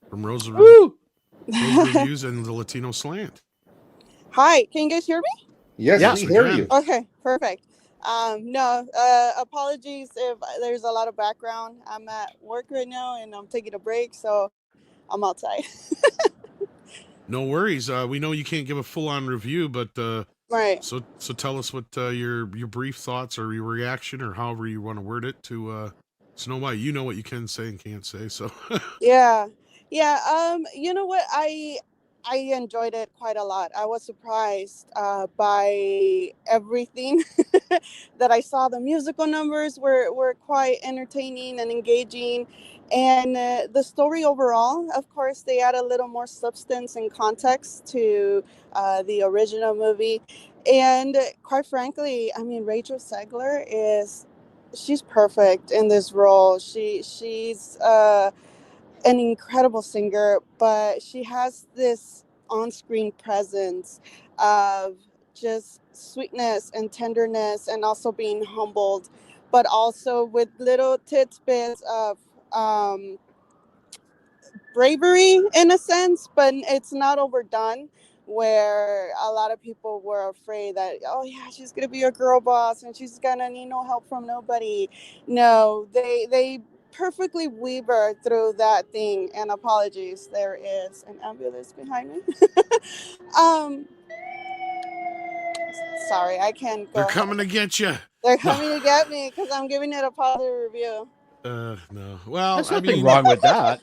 from Rosa, Woo! Rosa Reviews and the Latino Slant. Hi, can you guys hear me? Yes, Yes, we we hear can. you. Okay, perfect. No, apologies if there's a lot of background. I'm at work right now and I'm taking a break, so I'm outside. No worries. We know you can't give a full on review, but Right. so tell us what your brief thoughts or your reaction or however you want to word it to Snow White. You know what you can say and can't say. So Yeah. Yeah. You know what? I enjoyed it quite a lot. I was surprised by everything that I saw. The musical numbers were quite entertaining and engaging. And the story overall, of course, they add a little more substance and context to the original movie. And quite frankly, I mean, Rachel Segler she's perfect in this role. She's an incredible singer, but she has this on-screen presence of just sweetness and tenderness, and also being humbled, but also with little tidbits of um, bravery in a sense, but it's not overdone. Where a lot of people were afraid that, oh yeah, she's gonna be a girl boss and she's gonna need no help from nobody. No, they perfectly weave her through that thing. And apologies, there is an ambulance behind me. um, Sorry, I can they're go ahead. coming to get you. They're No, coming to get me because I'm giving it a positive review. no. Well, There's I nothing mean, wrong with that.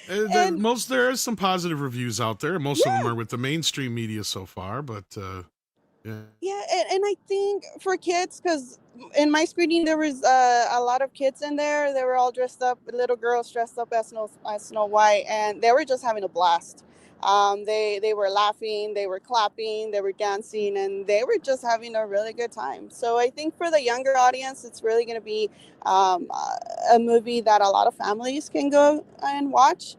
And there is some positive reviews out there. Most of them yeah, are with the mainstream media so far, but yeah. yeah, and I think for kids, because in my screening there was a lot of kids in there. They were all dressed up, little girls dressed up as Snow White, and they were just having a blast. They were laughing, they were clapping, they were dancing, and they were just having a really good time. So I think for the younger audience, it's really going to be a movie that a lot of families can go and watch.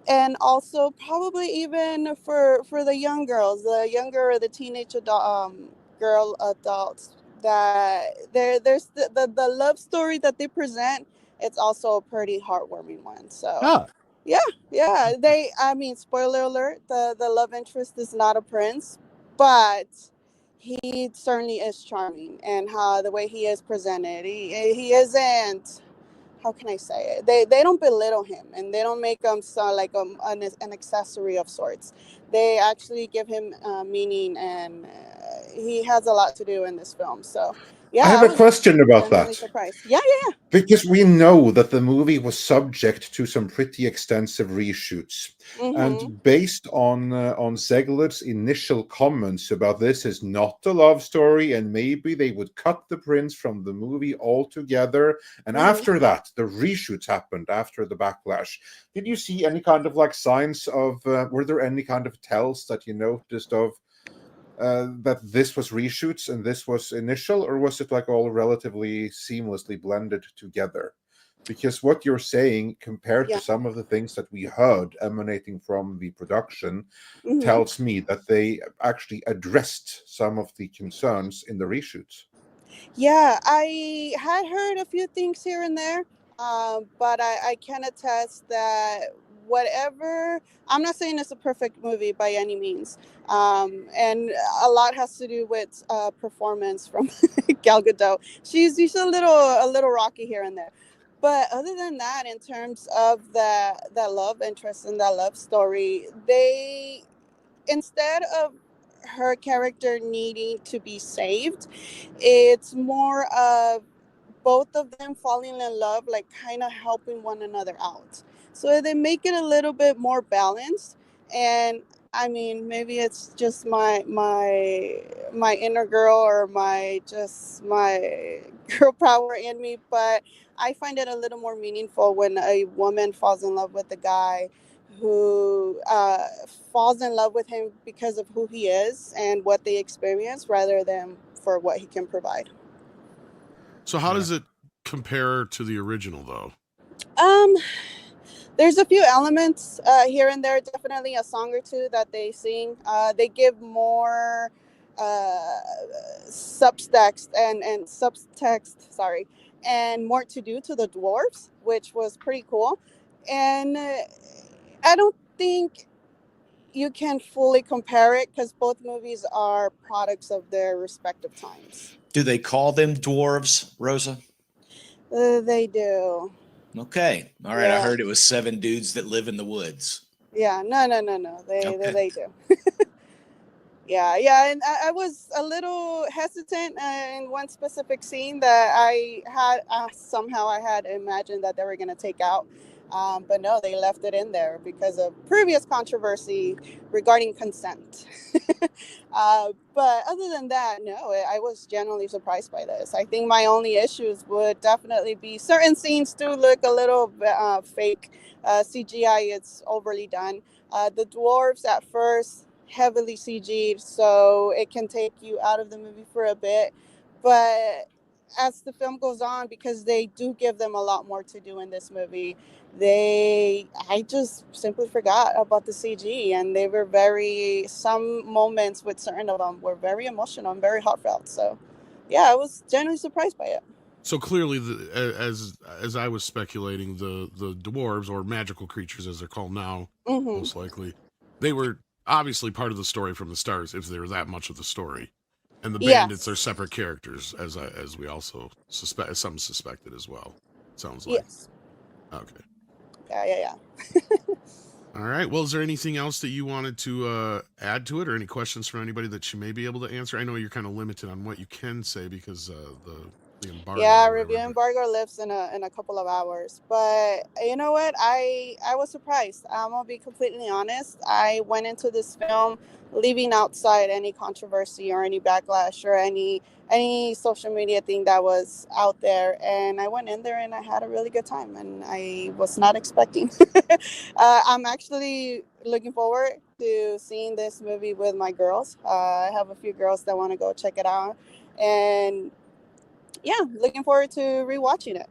And also probably even for the young girls, the younger or the teenage girl adults, that there's the love story that they present. It's also a pretty heartwarming one. So Ah, yeah, yeah, they, I mean, spoiler alert, the love interest is not a prince, but he certainly is charming. And how the way he is presented, he isn't, how can I say it? They don't belittle him, and they don't make him sound like an accessory of sorts. They actually give him meaning, and he has a lot to do in this film. So I yeah, have I a was question about genuinely that. surprised. Yeah, yeah, Because we know that the movie was subject to some pretty extensive reshoots, yeah. Mm-hmm. and based on Zegler's initial comments about this is not a love story, and maybe they would cut the prince from the movie altogether. And Mm-hmm. after that, the reshoots happened after the backlash. Did you see any kind of like signs of? Were there any kind of tells that you noticed of? That this was reshoots and this was initial, or was it like all relatively seamlessly blended together? Because what you're saying, compared to Yeah. some of the things that we heard emanating from the production, Mm-hmm. tells me that they actually addressed some of the concerns in the reshoots. Yeah, I had heard a few things here and there, but I can attest that whatever, I'm not saying it's a perfect movie by any means, and a lot has to do with performance from Gal Gadot. She's a little rocky here and there, but other than that, in terms of the love interest and the love story, they, instead of her character needing to be saved, it's more of both of them falling in love, like kind of helping one another out. So they make it a little bit more balanced. And I mean, maybe it's just my inner girl, or my girl power in me, but I find it a little more meaningful when a woman falls in love with a guy who falls in love with him because of who he is and what they experience, rather than for what he can provide. So how yeah. does it compare to the original though? Um, there's a few elements here and there. Definitely a song or two that they sing. They give more uh, subtext and subtext. Sorry, and more to do to the dwarves, which was pretty cool. And I don't think you can fully compare it because both movies are products of their respective times. Do they call them dwarves, Rosa? They do. Okay. All right. I Yeah. heard it was 7 dudes that live in the woods. Yeah. No. Okay. They do. Yeah, and I was a little hesitant in one specific scene that I had somehow I had imagined that they were going to take out, but no, they left it in there because of previous controversy regarding consent. But other than that, no, I was genuinely surprised by this. I think my only issues would definitely be certain scenes do look a little fake. CGI, it's overly done. The dwarves at first heavily CG'd, so it can take you out of the movie for a bit. But as the film goes on, because they do give them a lot more to do in this movie, I just simply forgot about the CG, and they were some moments with certain of them were very emotional and very heartfelt. So yeah, I was genuinely surprised by it. So clearly, as I was speculating, the dwarves, or magical creatures as they're called now, most likely, they were obviously part of the story from the start, if they were that much of the story. And the bandits are separate characters, as we also some suspected as well. Sounds like. Yes. Okay. Yeah. All right. Well, is there anything else that you wanted to add to it, or any questions from anybody that you may be able to answer? I know you're kind of limited on what you can say because the embargo. Yeah, review embargo lives in a couple of hours. But you know what? I was surprised. I'm gonna be completely honest. I went into this film leaving outside any controversy or any backlash or any social media thing that was out there, and I went in there and I had a really good time, and I was not expecting. I'm actually looking forward to seeing this movie with my girls. I have a few girls that want to go check it out, and yeah, looking forward to rewatching it.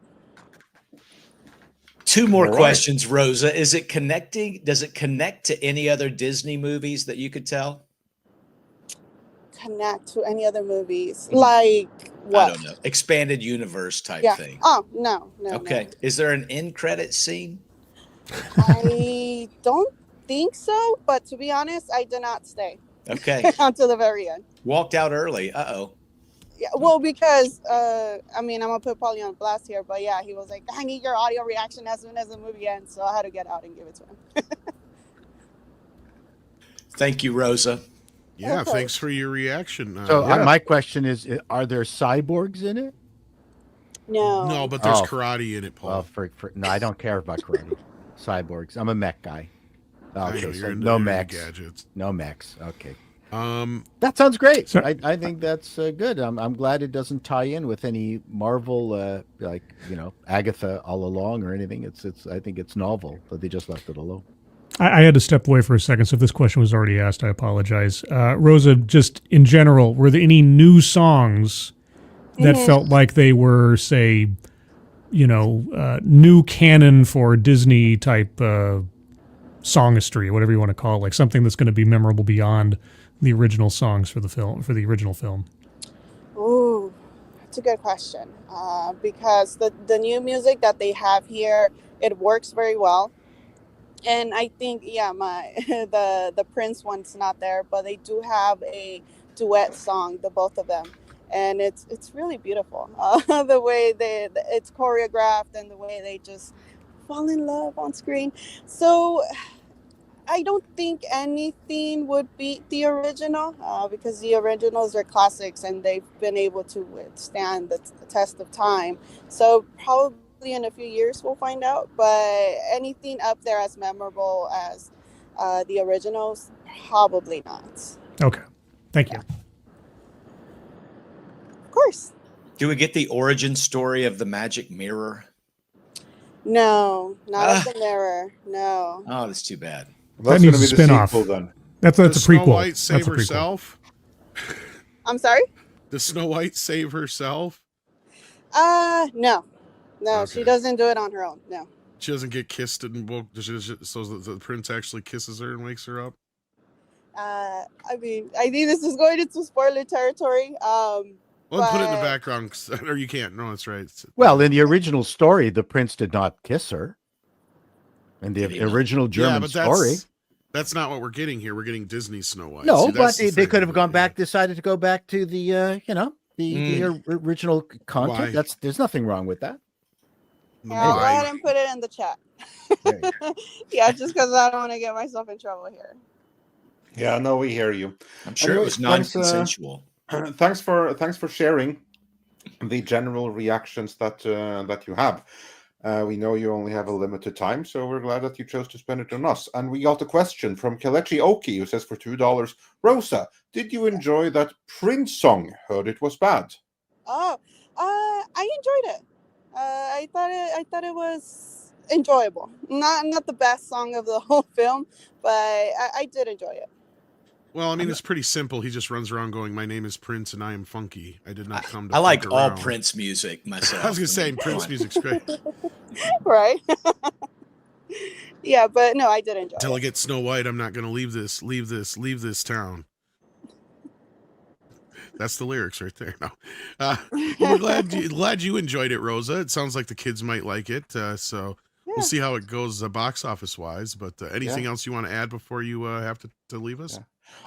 2 more All right. questions, Rosa. Is it connecting? Does it connect to any other Disney movies that you could tell? Connect to any other movies? Like what? I don't know. Expanded universe type thing. Oh, no. Okay. No. Is there an end credit scene? I don't think so, but to be honest, I did not stay Okay. until the very end. Walked out early. Uh-oh. Yeah, well, because I'm gonna put Paulie on blast here, but yeah, he was like, I need your audio reaction as soon as the movie ends, so I had to get out and give it to him. Thank you, Rosa. Yeah, thanks for your reaction. So my question is, are there cyborgs in it? No, but there's karate in it, Paul. Well, no, I don't care about karate. Cyborgs. I'm a mech guy. Okay, so no mechs. Gadgets. No mechs. Okay. That sounds great. So, I think that's good. I'm glad it doesn't tie in with any Marvel, Agatha all along or anything. I think it's novel, but they just left it alone. I had to step away for a second, so if this question was already asked, I apologize. Rosa, just in general, were there any new songs that felt like they were, say, new canon for Disney type songistry, whatever you want to call it, like something that's going to be memorable beyond the original songs for the original film? Ooh, that's a good question. Because the new music that they have here, it works very well. And I think, the Prince one's not there, but they do have a duet song, the both of them, and it's really beautiful. The way it's choreographed and the way they just fall in love on screen. So I don't think anything would beat the original, because the originals are classics and they've been able to withstand the test of time. So probably in a few years we'll find out, but anything up there as memorable as the originals, probably not. Okay, thank you. Of course. Do we get the origin story of the magic mirror? No, not of the mirror. No. Oh, that's too bad. Well, that needs a spin-off. That's a Snow prequel. White save That's a prequel. herself? I'm sorry? Does Snow White save herself? No. No, Okay. she doesn't do it on her own. No. She doesn't get kissed and woke, so the prince actually kisses her and wakes her up? I think this is going into spoiler territory. Well, put it in the background, or you can't. No, that's right. Well, in the original story, the prince did not kiss her. And Did the he not? original German but story. that's not what we're getting here. We're getting Disney Snow White. No, See, but that's the they thing could have with gone it, back, decided to go back to the original content. Why? There's nothing wrong with that. Yeah, I'll go Why? ahead and put it in the chat. There you Yeah, just because I don't want to get myself in trouble here. Yeah, no, we hear you. I'm sure it Anyway, was thanks, non-consensual. thanks for sharing the general reactions that you have. We know you only have a limited time, so we're glad that you chose to spend it on us. And we got a question from Kelechi Oki, who says for $2, Rosa, did you enjoy that Prince song? Heard it was bad. Oh, I enjoyed it. I thought it was enjoyable. Not the best song of the whole film, but I did enjoy it. Well, I mean, it's pretty simple. He just runs around going, "My name is Prince and I am funky. I did not come to I like fuck all around." Prince music myself. I was gonna say Prince music's great. Right? Yeah, but no, I did enjoy Until I it. get Snow White, I'm not gonna leave this town. That's the lyrics right there. No, well, we're glad you enjoyed it, Rosa. It sounds like the kids might like it. So Yeah. we'll see how it goes box office wise. But anything Yeah. else you want to add before you have to leave us? Yeah.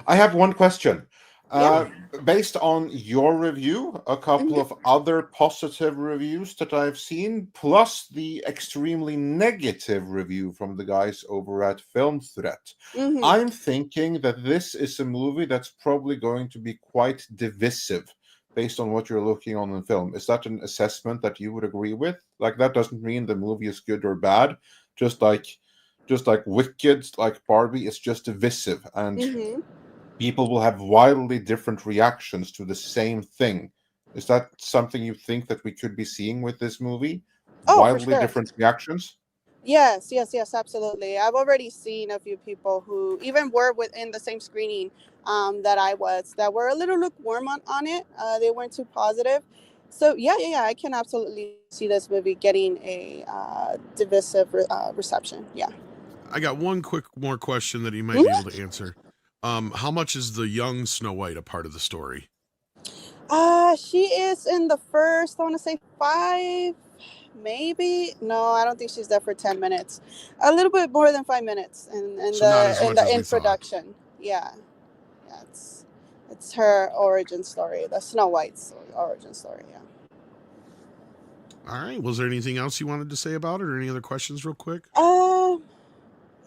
I have one question. Yeah. Based on your review, a couple of other positive reviews that I've seen, plus the extremely negative review from the guys over at Film Threat, Mhm. I'm thinking that this is a movie that's probably going to be quite divisive based on what you're looking on in film. Is that an assessment that you would agree with? Like, that doesn't mean the movie is good or bad. Just like Wicked, like Barbie, it's just divisive, and Mhm. people will have wildly different reactions to the same thing. Is that something you think that we could be seeing with this movie? Oh, for Wildly sure. different reactions? Yes, absolutely. I've already seen a few people who even were within the same screening that I was, that were a little lukewarm on it. They weren't too positive. So yeah, I can absolutely see this movie getting a divisive reception. Yeah. I got one more question that you might be able to answer. How much is the young Snow White a part of the story? She is in the first, I want to say 5, maybe. No, I don't think she's there for 10 minutes. A little bit more than 5 minutes in So not as much as we thought. introduction. Yeah, it's her origin story, the Snow White's origin story. Yeah. All right. Was there anything else you wanted to say about it, or any other questions, real quick?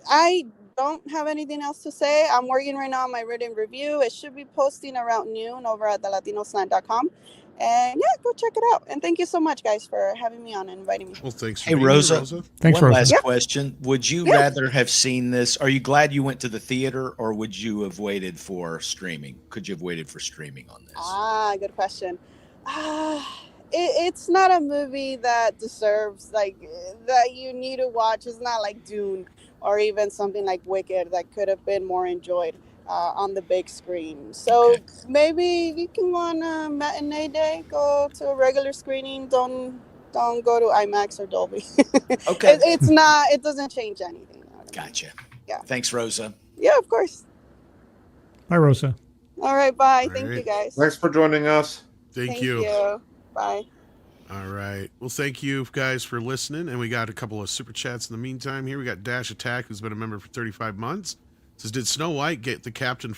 I don't have anything else to say. I'm working right now on my written review. It should be posting around noon over at thelatinoslant.com. And yeah, go check it out. And thank you so much, guys, for having me on and inviting me. Well, thanks for Hey, being Rosa. here, Rosa. Thanks, One Rosa. last Yeah. question. Would you Yeah. rather have seen this? Are you glad you went to the theater, or would you have waited for streaming? Could you have waited for streaming on this? Good question. It's not a movie that deserves, like, that you need to watch. It's not like Dune or even something like Wicked that could have been more enjoyed on the big screen. So Okay. maybe you can go on a matinee day, go to a regular screening. Don't go to IMAX or Dolby. Okay. It's not. It doesn't change anything. You know what I mean? Gotcha. Yeah. Thanks, Rosa. Yeah, of course. Bye, Rosa. All right. Bye. All Thank you, right. guys. Thanks for joining us. Thank you. Bye. All right. Well, thank you guys for listening. And we got a couple of super chats in the meantime here. We got Dash Attack, who's been a member for 35 months. Says, did Snow White get the Captain